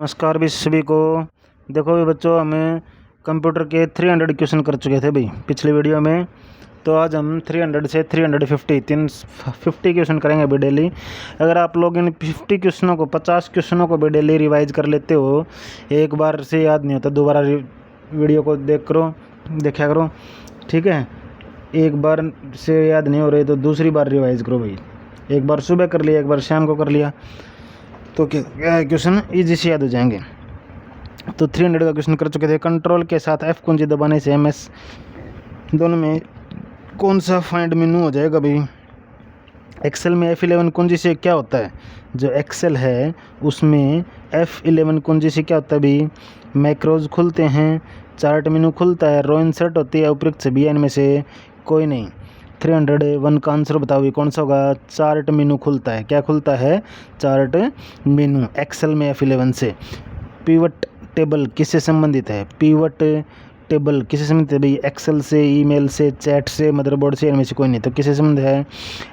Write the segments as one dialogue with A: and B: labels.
A: नमस्कार भी सभी को। देखो भी बच्चों, हमें कंप्यूटर के 300 क्वेश्चन कर चुके थे भाई पिछली वीडियो में। तो आज हम 300 से 350 क्वेश्चन करेंगे अभी डेली। अगर आप लोग इन 50 क्वेश्चनों को 50 क्वेश्चनों को भी डेली रिवाइज कर लेते हो, एक बार से याद नहीं होता, दोबारा वीडियो को देखा करो, ठीक है। एक बार से याद नहीं हो रही तो दूसरी बार रिवाइज करो भाई। एक बार सुबह कर लिया, एक बार शाम को कर लिया, तो क्या है, क्वेश्चन ईजी से याद हो जाएंगे। तो 300 का क्वेश्चन कर चुके थे। कंट्रोल के साथ F कुंजी दबाने से MS दोनों में कौन सा फाइंड मेनू हो जाएगा भाई। एक्सेल में F11 कुंजी से क्या होता है, जो एक्सेल है उसमें F11 कुंजी से क्या होता है भाई, मैक्रोज खुलते हैं, चार्ट मेनू खुलता है, रो इंसर्ट होती है, उपयुक्त सभी इनमें से कोई नहीं। 301 का आंसर बताओ कौन सा होगा। चार्ट मेनू खुलता है, क्या खुलता है, चार्ट मेनू एक्सेल में F11 से। पिवट टेबल किससे संबंधित है, पिवट टेबल किससे संबंधित है भाई, एक्सेल से, ईमेल से, चैट से, मदरबोर्ड से, इनमें से कोई नहीं। तो किससे संबंध है,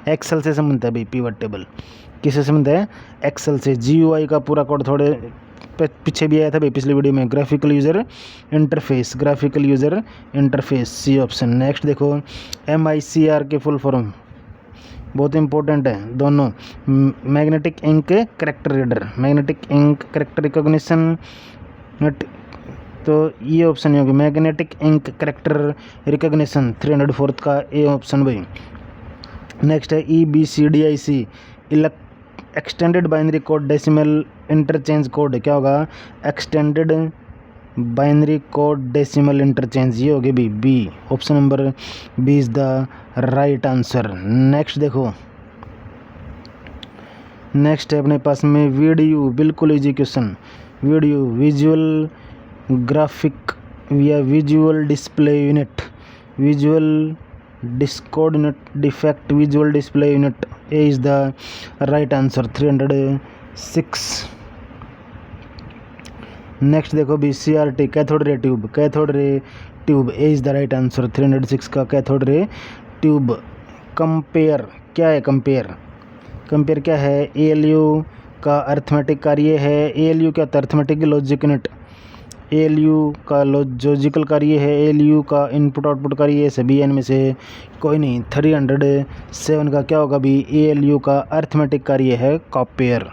A: एक्सेल से संबंध है भाई। पिवट टेबल किससे संबंध है, एक्सेल से। GUI का पूरा कोड थोड़े पीछे भी आया था भाई पिछली वीडियो में, graphical user interface, graphical user interface, C option. Next देखो, MICR के फुल फॉर्म बहुत इंपॉर्टेंट है दोनों। Magnetic ink character reader, magnetic ink character recognition, तो ये ऑप्शन होगी मैग्नेटिक इंक कैरेक्टर रिकॉग्निशन। 304 का ए ऑप्शन भाई। नेक्स्ट है EBCDIC, extended binary code decimal interchange code, क्या होगा, extended binary code decimal interchange, ये होगी B. Option number B is the right answer. Next देखो, नेक्स्ट है अपने पास में वीडियो, बिल्कुल easy question. Video visual graphic या visual display unit, visual discoordinate defect, visual display unit, A is the right answer. 306। Next देखो भी CRT, cathode ray tube, cathode ray tube, A is the right answer. 306 का cathode ray tube. Compare क्या है, compare, compare क्या है, ALU का arithmetic कार्य है। ALU क्या होता है, अर्थमेटिक लॉजिक यूनिट। ALU का लॉजिकल कार्य है, ALU का इनपुट आउटपुट कार्य है, सभी इनमें से कोई नहीं। 307 का क्या होगा भी, ALU का अर्थमेटिक कार्य है, कंपेयर।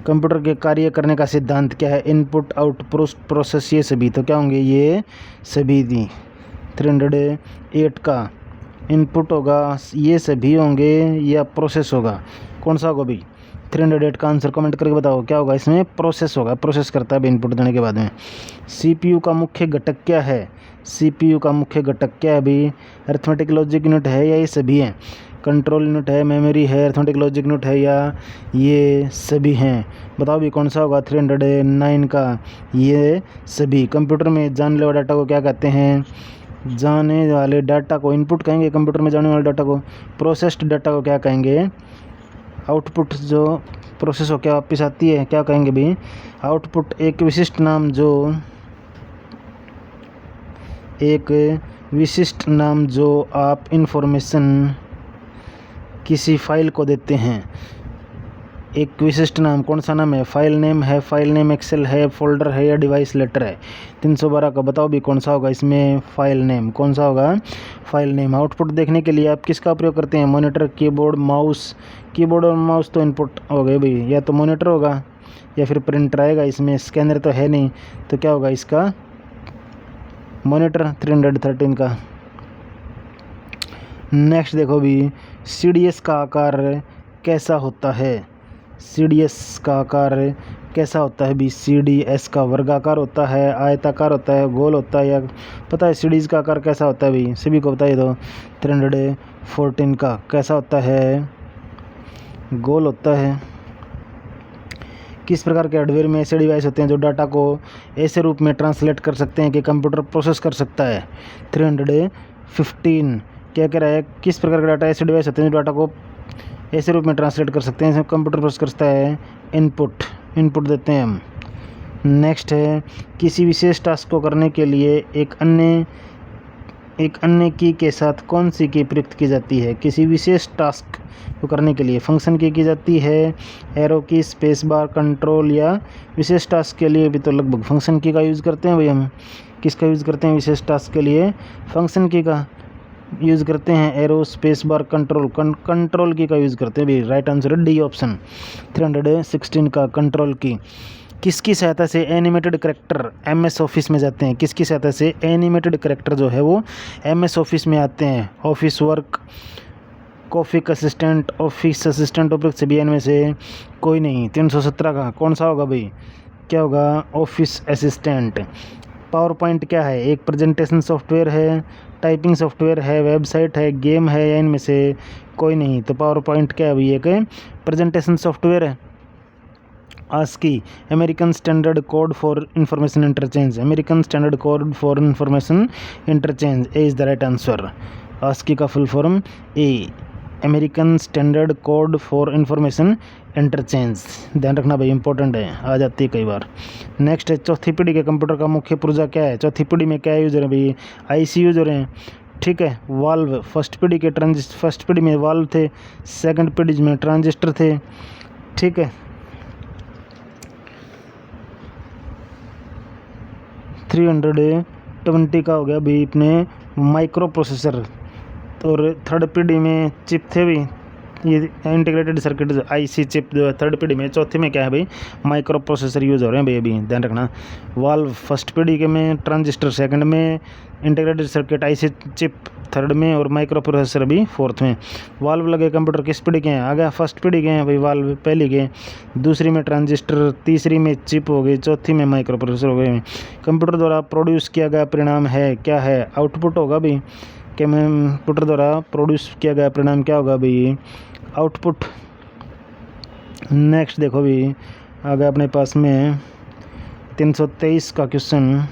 A: कंप्यूटर के कार्य करने का सिद्धांत क्या है, इनपुट आउटपुट प्रोसेस, ये सभी तो क्या होंगे, ये सभी दी। 308 का इनपुट होगा, ये सभी होंगे, या प्रोसेस होगा, कौन सा होगा भाई। 308 का आंसर कमेंट करके बताओ क्या होगा, इसमें प्रोसेस होगा, प्रोसेस करता है इनपुट देने के बाद में। CPU का मुख्य घटक क्या है, CPU का मुख्य घटक क्या है भाई, अर्थमेटिक लॉजिक यूनिट है या ये सभी हैं, कंट्रोल यूनिट है, मेमोरी है, अर्थमेटिक लॉजिक यूनिट है, या ये सभी हैं, बताओ भी कौन सा होगा। 309 का ये सभी। कंप्यूटर में जानने वाले डाटा को क्या कहते हैं, जाने वाले डाटा को इनपुट कहेंगे, कंप्यूटर में जाने वाले डाटा को। प्रोसेस्ड डाटा को क्या कहेंगे, आउटपुट जो प्रोसेस हो क्या वापस आती है, क्या कहेंगे भाई, आउटपुट। एक विशिष्ट नाम जो, एक विशिष्ट नाम जो आप इंफॉर्मेशन किसी फाइल को देते हैं, एक विशिष्ट नाम, कौन सा नाम है, फाइल नेम है, फाइल नेम एक्सेल है, फोल्डर है, या डिवाइस लेटर है। 312 का बताओ भी कौन सा होगा इसमें, फाइल नेम, कौन सा होगा, फाइल नेम। आउटपुट देखने के लिए आप किसका प्रयोग करते हैं, मॉनिटर, कीबोर्ड, माउस। कीबोर्ड और माउस तो इनपुट हो गए भाई, या तो मॉनिटर होगा या फिर प्रिंटर आएगा, इसमें स्कैनर तो है नहीं, तो क्या होगा इसका, मॉनिटर। 313 का। नेक्स्ट देखो भी, CDS का आकार कैसा होता है, CDS का आकार कैसा होता है भी। CDS का वर्गाकार होता है, आयताकार होता है, गोल होता है, या पता है CDS का आकार कैसा होता है भाई, सभी को बताइए दो। 314 का कैसा होता है, गोल होता है। किस प्रकार के हार्डवेयर में ऐसे डिवाइस होते हैं जो डाटा को ऐसे रूप में ट्रांसलेट कर सकते हैं कि कंप्यूटर प्रोसेस कर सकता है। 315 क्या कह रहा है, किस प्रकार के डाटा ऐसे डिवाइस होते हैं जो डाटा को ऐसे रूप में ट्रांसलेट कर सकते हैं, इसमें कंप्यूटर प्रोसेस करता है, इनपुट, इनपुट देते हैं हम। नेक्स्ट है, किसी विशेष टास्क को करने के लिए एक अन्य एक अन्य की के साथ कौन सी की प्रयुक्त की जाती है? किसी विशेष टास्क को करने के लिए फंक्शन की जाती है, एरो की, स्पेस बार, कंट्रोल, या विशेष टास्क के लिए भी तो लगभग फंक्शन की का यूज़ करते हैं भाई। हम किसका यूज़ करते हैं विशेष टास्क के लिए? फंक्शन की का यूज़ करते हैं। Arrow, space bar, control, control की का यूज़ करते हैं भाई। राइट आंसर है डी ऑप्शन 316 का कंट्रोल की। किसकी सहायता से एनिमेटेड करेक्टर एमएस ऑफिस में जाते हैं? किसकी सहायता से एनिमेटेड करेक्टर जो है वो एमएस ऑफिस में आते हैं? ऑफिस वर्क, कॉफिक असिस्टेंट, ऑफिस असिस्टेंट, ऑफिस से भी इनमें से कोई नहीं। 317 का कौन सा होगा भाई? क्या होगा? Office assistant. पावर पॉइंट क्या है? एक प्रेजेंटेशन सॉफ्टवेयर है, टाइपिंग सॉफ्टवेयर है, वेबसाइट है, गेम है, या इनमें से कोई नहीं? तो पावर पॉइंट क्या है भाई? एक प्रेजेंटेशन सॉफ्टवेयर है। ASCII, American standard code for information interchange, American standard code for information interchange, A is the right answer. ASCII का full form A, American standard code for information interchange. ध्यान रखना भाई, important है, आ जाती है कई बार। Next है, चौथी पीढ़ी के कंप्यूटर का मुख्य पुर्जा क्या है? चौथी पीढ़ी में क्या यूज़ हो रहे हैं भाई? IC यूज़ हो रहे हैं, ठीक है। वाल्व, फर्स्ट पीढ़ी में वाल्व थे, सेकंड पीढ़ी में ट्रांजिस्टर थे, ठीक है। 320 का हो गया भाई अपने माइक्रो प्रोसेसर। और थर्ड पीढ़ी में चिप थे भी, ये इंटीग्रेटेड सर्किट IC चिप जो है थर्ड पीढ़ी में। चौथी में क्या है भाई? माइक्रो प्रोसेसर यूज़ हो रहे हैं भाई, अभी ध्यान रखना। वाल्व फर्स्ट पीढ़ी के में, ट्रांजिस्टर सेकंड में, integrated circuit IC chip third में, और माइक्रो प्रोसेसर भी फोर्थ में। वाल्व लगे कंप्यूटर किस पीढ़ी के हैं? आ गया फर्स्ट पीढ़ी के हैं भाई वाल्व, पहली के। दूसरी में ट्रांजिस्टर, तीसरी में चिप हो गई, चौथी में माइक्रो प्रोसेसर हो गए। कंप्यूटर द्वारा प्रोड्यूस किया गया परिणाम है क्या है? आउटपुट होगा भाई। कंप्यूटर द्वारा प्रोड्यूस किया गया परिणाम क्या होगा भाई? आउटपुट। नेक्स्ट देखो भी आ गया अपने पास में 323 का क्वेश्चन।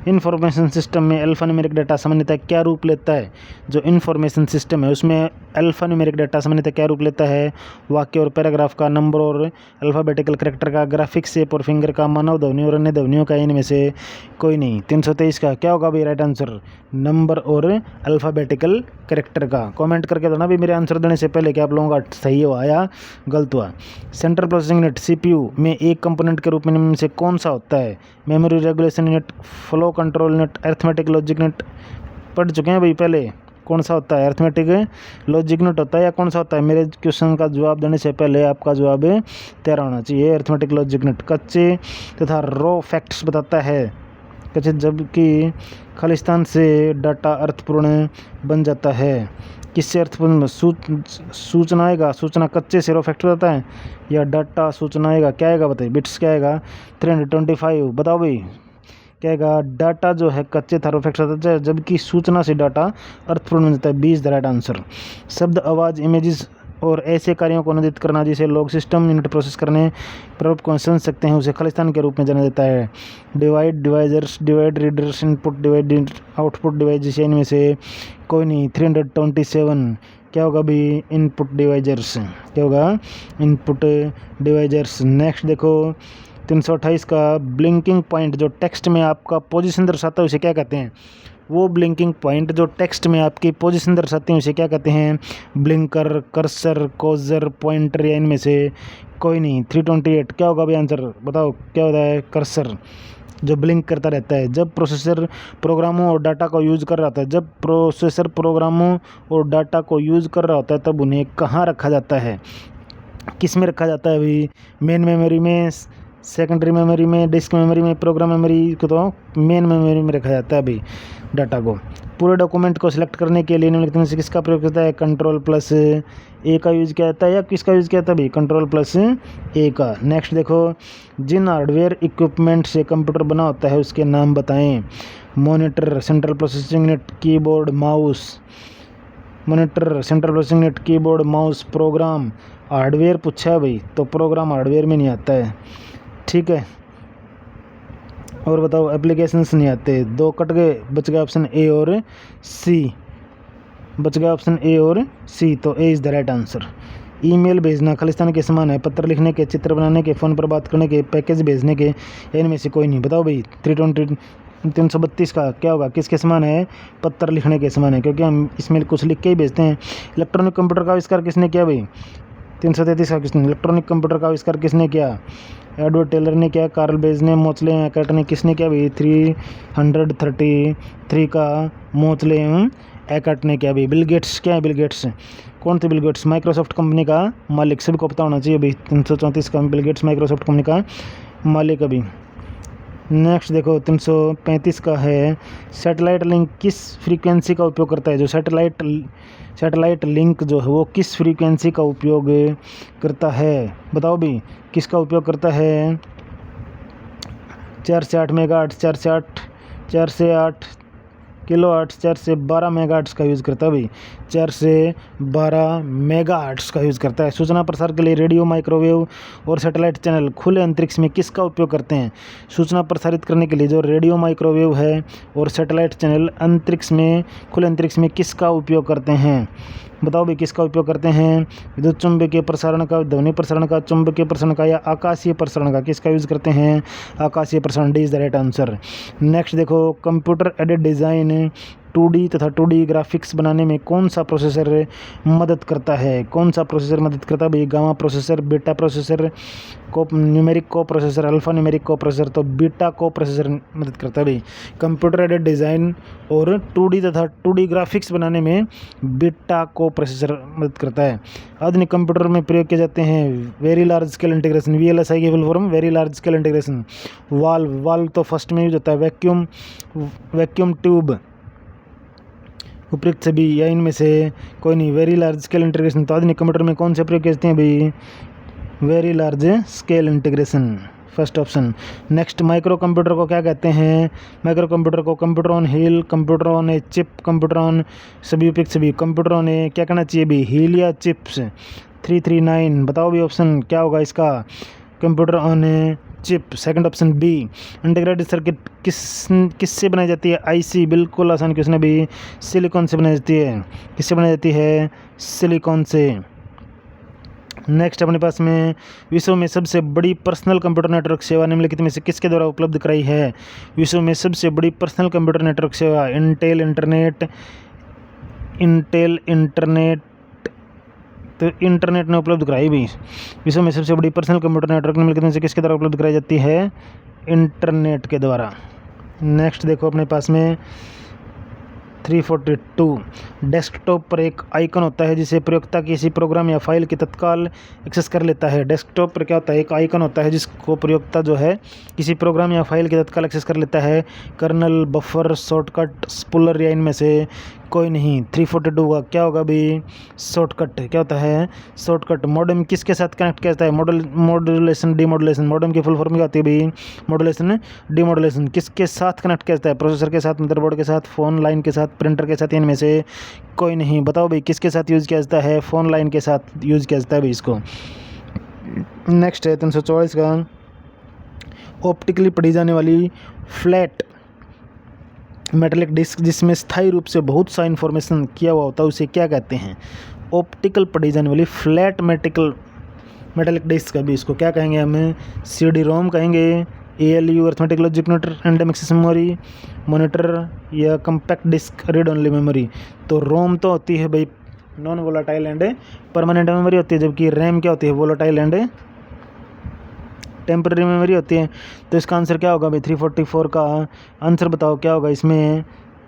A: इन्फॉर्मेशन सिस्टम में अल्फ़ान्यूमेरिक डाटा सामान्यतः क्या रूप लेता है? जो इन्फॉर्मेशन सिस्टम है उसमें अल्फ़ान्यूमेरिक डाटा सामान्यतः क्या रूप लेता है? वाक्य और पैराग्राफ का, नंबर और अल्फ़ाबेटिकल करैक्टर का, ग्राफिक शेप और फिंगर का, मानव ध्वनि और अन्य ध्वनियों का, इनमें से कोई नहीं। 323 का क्या होगा भाई राइट आंसर? नंबर और अल्फ़ाबेटिकल करैक्टर का। कमेंट करके दो ना भी मेरे आंसर देने से पहले कि आप लोगों का सही हुआ या गलत हुआ। सेंट्रल प्रोसेसिंग यूनिट CPU में एक कंपोनेंट के रूप में इनमें से कौन सा होता है? Memory regulation unit, flow control unit, arithmetic logic unit. पढ़ चुके हैं भाई पहले, कौन सा होता है? अर्थमेटिक लॉजिक यूनिट होता है या कौन सा होता है? मेरे क्वेश्चन का जवाब देने से पहले आपका जवाब तैयार होना चाहिए। अर्थमेटिक लॉजिक यूनिट कच्चे तथा रो फैक्ट्स बताता है, कच्चे जबकि खालिस्तान से डाटा अर्थपूर्ण बन जाता है। किससे अर्थपूर्ण? सूचना आएगा, सूचना कच्चे से रो फैक्ट बताता है, या डाटा सूचना आएगा? क्या आएगा बताइए? बिट्स क्या आएगा? 325 बताओ भाई क्या आएगा? डाटा जो है कच्चे था रो फैक्ट बताता है, जबकि सूचना से डाटा अर्थपूर्ण बन जाता है। 20 द राइट आंसर। शब्द, आवाज़, इमेजेस और ऐसे कार्यों को अनुदित करना जिसे लोग सिस्टम यूनिट प्रोसेस करने प्ररूप को समझ सकते हैं उसे खालिस्तान के रूप में जाना जाता है। Divide, divisors, divide readers, input divide, output device, इनमें से कोई नहीं। 327 क्या होगा भाई? Input divisors. क्या होगा? Input divisors. नेक्स्ट देखो 328 का ब्लिंकिंग पॉइंट जो टेक्स्ट में आपका पोजीशन दर्शाता है उसे क्या कहते हैं? वो ब्लिंकिंग पॉइंट जो टेक्स्ट में आपकी पोजीशन दर्शाते हैं उसे क्या कहते हैं? ब्लिंकर, कर्सर, कोजर, पॉइंटर, या इनमें से कोई नहीं। 328 क्या होगा भाई आंसर? बताओ क्या होता है? कर्सर, जो ब्लिंक करता रहता है। जब प्रोसेसर प्रोग्रामों और डाटा को यूज़ कर रहा होता है, जब प्रोसेसर प्रोग्रामों और डाटा को यूज़ कर रहा होता है तब उन्हें कहाँ रखा जाता है? किस में रखा जाता है भाई? मेन मेमोरी में, सेकेंडरी मेमोरी में, डिस्क मेमोरी में, प्रोग्राम मेमोरी को तो मेन मेमोरी में रखा जाता है भाई डाटा को। पूरे डॉक्यूमेंट को सिलेक्ट करने के लिए निम्नलिखित में से किसका प्रयोग होता है? Ctrl+A का यूज़ किया जाता है, या किसका यूज़ किया जाता है भाई? Ctrl+A का। नेक्स्ट देखो, जिन हार्डवेयर इक्विपमेंट से कंप्यूटर बना होता है उसके नाम बताएं। Monitor, central processing unit, keyboard, mouse. Monitor, central processing unit, keyboard, mouse. Program hardware पूछा है भाई, तो प्रोग्राम हार्डवेयर में नहीं आता है, ठीक है। और बताओ एप्लीकेशंस नहीं आते। 2 कट गए, बच गया ऑप्शन A और C, बच गया ऑप्शन A और C, तो A is the right answer. Email भेजना खालिस्तान के समान है। पत्र लिखने के, चित्र बनाने के, फ़ोन पर बात करने के, पैकेज भेजने के, इनमें से कोई नहीं। बताओ भाई 320 332 का क्या होगा, किसके समान है, पत्र लिखने के समान है, क्योंकि हम इसमें कुछ लिख के ही भेजते हैं। इलेक्ट्रॉनिक कंप्यूटर का आविष्कार किसने किया भाई, 333 का किसने, इलेक्ट्रॉनिक कंप्यूटर का आविष्कार किसने किया, एडवर्ड टेलर ने किया, कार्ल बेज ने, मोचले एकर्ट ने, किसने किया भाई, 333 का मोचले एकर्ट ने किया भाई। बिल गेट्स क्या है, बिल गेट्स कौन थे, बिल गेट्स माइक्रोसॉफ्ट कंपनी का मालिक, सभी को पता होना चाहिए भाई। 334 का बिल गेट्स माइक्रोसॉफ्ट कंपनी का मालिक अभी। नेक्स्ट देखो 335 का है, सैटेलाइट लिंक किस फ्रीक्वेंसी का उपयोग करता है, जो सैटेलाइट लिंक जो है वो किस फ्रीक्वेंसी का उपयोग करता है, बताओ भाई किसका उपयोग करता है, 4 से 8 मेगाहर्ट्ज़, 4 से 8 किलोहर्ट्ज़, 4 से 12 मेगाहर्ट्ज़ का यूज़ करता है भाई, 4 से 12 मेगाहर्ट्ज़ का यूज़ करता है। सूचना प्रसार के लिए रेडियो, माइक्रोवेव और सैटेलाइट चैनल खुले अंतरिक्ष में किसका उपयोग करते हैं, सूचना प्रसारित करने के लिए जो रेडियो, माइक्रोवेव है और सैटेलाइट चैनल अंतरिक्ष में, खुले अंतरिक्ष में किसका उपयोग करते हैं, बताओ भाई किसका उपयोग करते हैं, विद्युत चुंबकीय प्रसारण का, ध्वनि प्रसारण का, चुंबकीय प्रसारण का या आकाशीय प्रसारण का, किसका यूज़ करते हैं, आकाशीय प्रसारण, D is the right answer. Next देखो कंप्यूटर एडेड डिज़ाइन 2D तथा 2D ग्राफिक्स बनाने में कौन सा प्रोसेसर मदद करता है, कौन सा प्रोसेसर मदद करता है भाई, gamma processor, beta processor, numeric को प्रोसेसर, अल्फा न्यूमेरिक को प्रोसेसर, तो बीटा को प्रोसेसर मदद करता है भाई। कंप्यूटर एडेड डिज़ाइन और 2D तथा 2D ग्राफिक्स बनाने में बीटा को प्रोसेसर मदद करता है। आधुनिक कंप्यूटर में प्रयोग किए जाते हैं very large scale integration, VLSI की full form very large scale integration, valve तो फर्स्ट में यूज होता है, वैक्यूम ट्यूब, उपयुक्त सभी या इनमें से कोई नहीं, वेरी लार्ज स्केल इंटीग्रेशन, तो आधुनिक कंप्यूटर में कौन से प्रयोग करते हैं भाई, very large scale integration, first option. Next micro computer को क्या कहते हैं, माइक्रो कंप्यूटर को computer on wheel, computer on a chip, computer on सभी उपयुक्त सभी, कंप्यूटर ऑन ए क्या कहना चाहिए भी, व्हील या चिप्स, 339 बताओ भी ऑप्शन क्या होगा इसका, computer on a chip, second option B. Integrated circuit किससे बनाई जाती है, IC, बिल्कुल आसान क्वेश्चन है भी, सिलिकॉन से बनाई जाती है, किससे बनाई जाती है, सिलिकॉन से। नेक्स्ट अपने पास में विश्व में सबसे बड़ी पर्सनल कंप्यूटर नेटवर्क सेवा निम्नलिखित में से किसके द्वारा उपलब्ध कराई है, विश्व में सबसे बड़ी पर्सनल कंप्यूटर नेटवर्क सेवा, इंटेल इंटरनेट तो इंटरनेट ने उपलब्ध कराई भी। विश्व में सबसे बड़ी पर्सनल कंप्यूटर नेटवर्क निम्नलिखित में से किसके द्वारा उपलब्ध कराई जाती है, इंटरनेट के द्वारा। नेक्स्ट देखो अपने पास में 342, डेस्कटॉप पर एक आइकन होता है जिसे प्रयोक्ता किसी प्रोग्राम या फाइल की तत्काल एक्सेस कर लेता है। डेस्कटॉप पर क्या होता है, एक आइकन होता है जिसको प्रयोक्ता जो है किसी प्रोग्राम या फाइल की तत्काल एक्सेस कर लेता है, कर्नल, बफर, शॉर्टकट, स्पूलर या इनमें से कोई नहीं। 342 का क्या होगा भाई, शॉर्टकट, क्या होता है, शॉर्टकट। मॉडेम किसके साथ कनेक्ट किया जाता है, मॉड्यूलेशन डीमॉड्यूलेशन, मॉडेम की फुल फॉर्म क्या होती है भाई, मॉड्यूलेशन डीमॉड्यूलेशन, किसके साथ कनेक्ट किया जाता है, प्रोसेसर के साथ, मदरबोर्ड के साथ, फोन लाइन के साथ, प्रिंटर के साथ, इनमें से कोई नहीं। बताओ भाई किसके साथ यूज़ किया जाता है, फोन लाइन के साथ यूज़ किया जाता है भाई इसको। नेक्स्ट है 344 का, ऑप्टिकली पढ़ी जाने वाली फ्लैट मेटेलिक डिस्क जिसमें स्थायी रूप से बहुत सा इन्फॉर्मेशन किया हुआ होता है उसे क्या कहते हैं, ऑप्टिकल पढ़ी जाने वाली फ्लैट मेटेलिक डिस्क है भी, इसको क्या कहेंगे हमें, CD-ROM कहेंगे, ALU arithmetic logic and access memory monitor या compact disk read only memory. तो रोम तो होती है भाई non volatile and permanent memory होती है, जबकि रैम क्या होती है, वोलाटाइल एंड टेम्पररी मेमोरी होती है। तो इसका आंसर क्या होगा भाई, 344 का आंसर बताओ क्या होगा इसमें,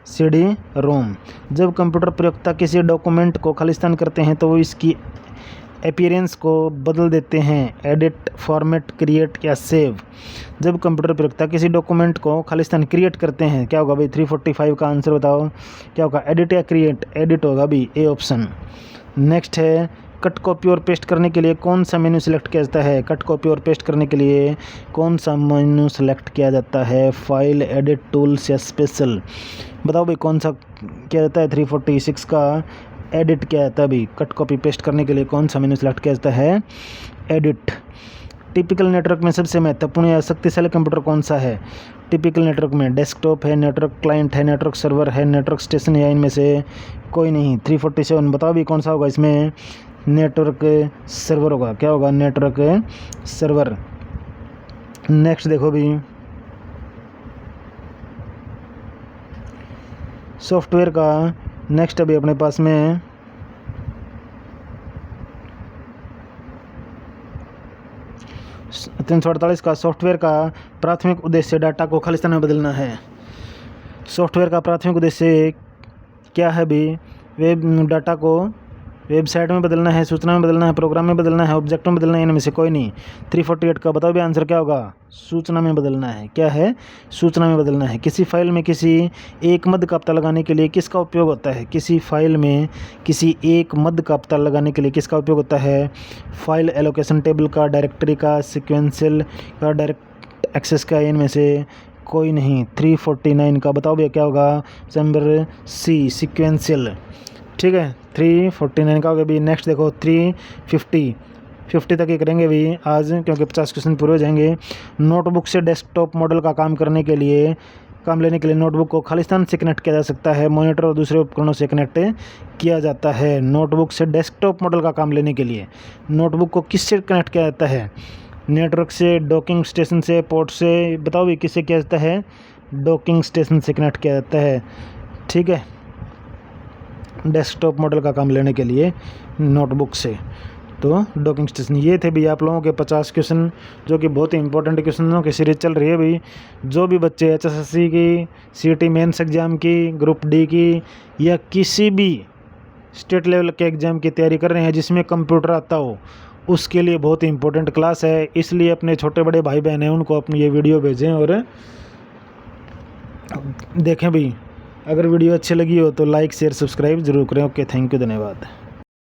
A: CD-ROM। जब कंप्यूटर प्रयोक्ता किसी डॉक्यूमेंट को खालिस्तान करते हैं तो वो इसकी अपीयरेंस को बदल देते हैं, एडिट, फॉर्मेट, क्रिएट या सेव। जब कंप्यूटर प्रयोक्ता किसी डॉक्यूमेंट को खालिस्तान क्रिएट करते हैं क्या होगा भाई, 345 का आंसर बताओ क्या होगा, एडिट या क्रिएट, एडिट होगा भाई, ए ऑप्शन। नेक्स्ट है कट, कॉपी और पेस्ट करने के लिए कौन सा मेन्यू सेलेक्ट किया जाता है, कट, कॉपी और पेस्ट करने के लिए कौन सा मेन्यू सेलेक्ट किया जाता है, फाइल, एडिट, टूल्स या स्पेशल। बताओ भाई कौन सा किया जाता है, 346 का एडिट किया जाता है भाई। कट, कॉपी, पेस्ट करने के लिए कौन सा मेन्यू सेलेक्ट किया जाता है, एडिट। टिपिकल नेटवर्क में सबसे महत्वपूर्ण या शक्तिशाली कंप्यूटर कौन सा है, टिपिकल नेटवर्क में डेस्कटॉप है, नेटवर्क क्लाइंट है, नेटवर्क सर्वर है, नेटवर्क स्टेशन है, इनमें से कोई नहीं। 347 बताओ भी कौन सा होगा इसमें, नेटवर्क सर्वर होगा, क्या होगा, नेटवर्क सर्वर। नेक्स्ट देखो भी सॉफ्टवेयर का नेक्स्ट अभी अपने पास में 348 का सॉफ्टवेयर का प्राथमिक उद्देश्य डाटा को खालिस्तान में बदलना है। सॉफ्टवेयर का प्राथमिक उद्देश्य क्या है भी? वेब डाटा को वेबसाइट में बदलना है, सूचना में बदलना है, प्रोग्राम में बदलना है, ऑब्जेक्ट में बदलना है, इनमें से कोई नहीं। 348 का बताओ भी आंसर क्या होगा? सूचना में बदलना है। क्या है? सूचना में बदलना है। किसी फाइल में किसी एक मद का पता लगाने के लिए किसका उपयोग होता है? किसी फाइल में किसी एक मद का पता लगाने के लिए किसका उपयोग होता है? फाइल एलोकेशन टेबल का, डायरेक्टरी का, सिक्वेंशियल का, डायरेक्ट एक्सेस का, इनमें से कोई नहीं। 349 का बताओ भैया क्या होगा? Number C, sequential. ठीक है, 349 का हो गया। भी नेक्स्ट देखो 350 तक ही करेंगे भी आज, क्योंकि 50 क्वेश्चन पूरे हो जाएंगे। नोटबुक से डेस्कटॉप मॉडल का काम लेने के लिए नोटबुक को खालिस्तान से कनेक्ट किया जा सकता है, मॉनिटर और दूसरे उपकरणों से कनेक्ट किया जाता है। नोटबुक से डेस्कटॉप मॉडल का काम लेने के लिए नोटबुक को किससे कनेक्ट किया जाता है? नेटवर्क से, डॉकिंग स्टेशन से, पोर्ट से। बताओ भी किससे किया जाता है? डॉकिंग स्टेशन से कनेक्ट किया जाता है। ठीक है, डेस्कटॉप मॉडल का काम लेने के लिए नोटबुक से, तो डॉकिंग स्टेशन। ये थे भी आप लोगों के 50 क्वेश्चन, जो कि बहुत ही इंपॉर्टेंट क्वेश्चनों की सीरीज चल रही है भाई। जो भी बच्चे HSSC की, CET मेंस एग्ज़ाम की, ग्रुप डी की, या किसी भी स्टेट लेवल के एग्ज़ाम की तैयारी कर रहे हैं जिसमें कंप्यूटर आता हो, उसके लिए बहुत ही इंपॉर्टेंट क्लास है। इसलिए अपने छोटे बड़े भाई बहन हैं उनको अपनी ये वीडियो भेजें और देखें भी। अगर वीडियो अच्छी लगी हो तो लाइक शेयर सब्सक्राइब जरूर करें। ओके, थैंक यू, धन्यवाद।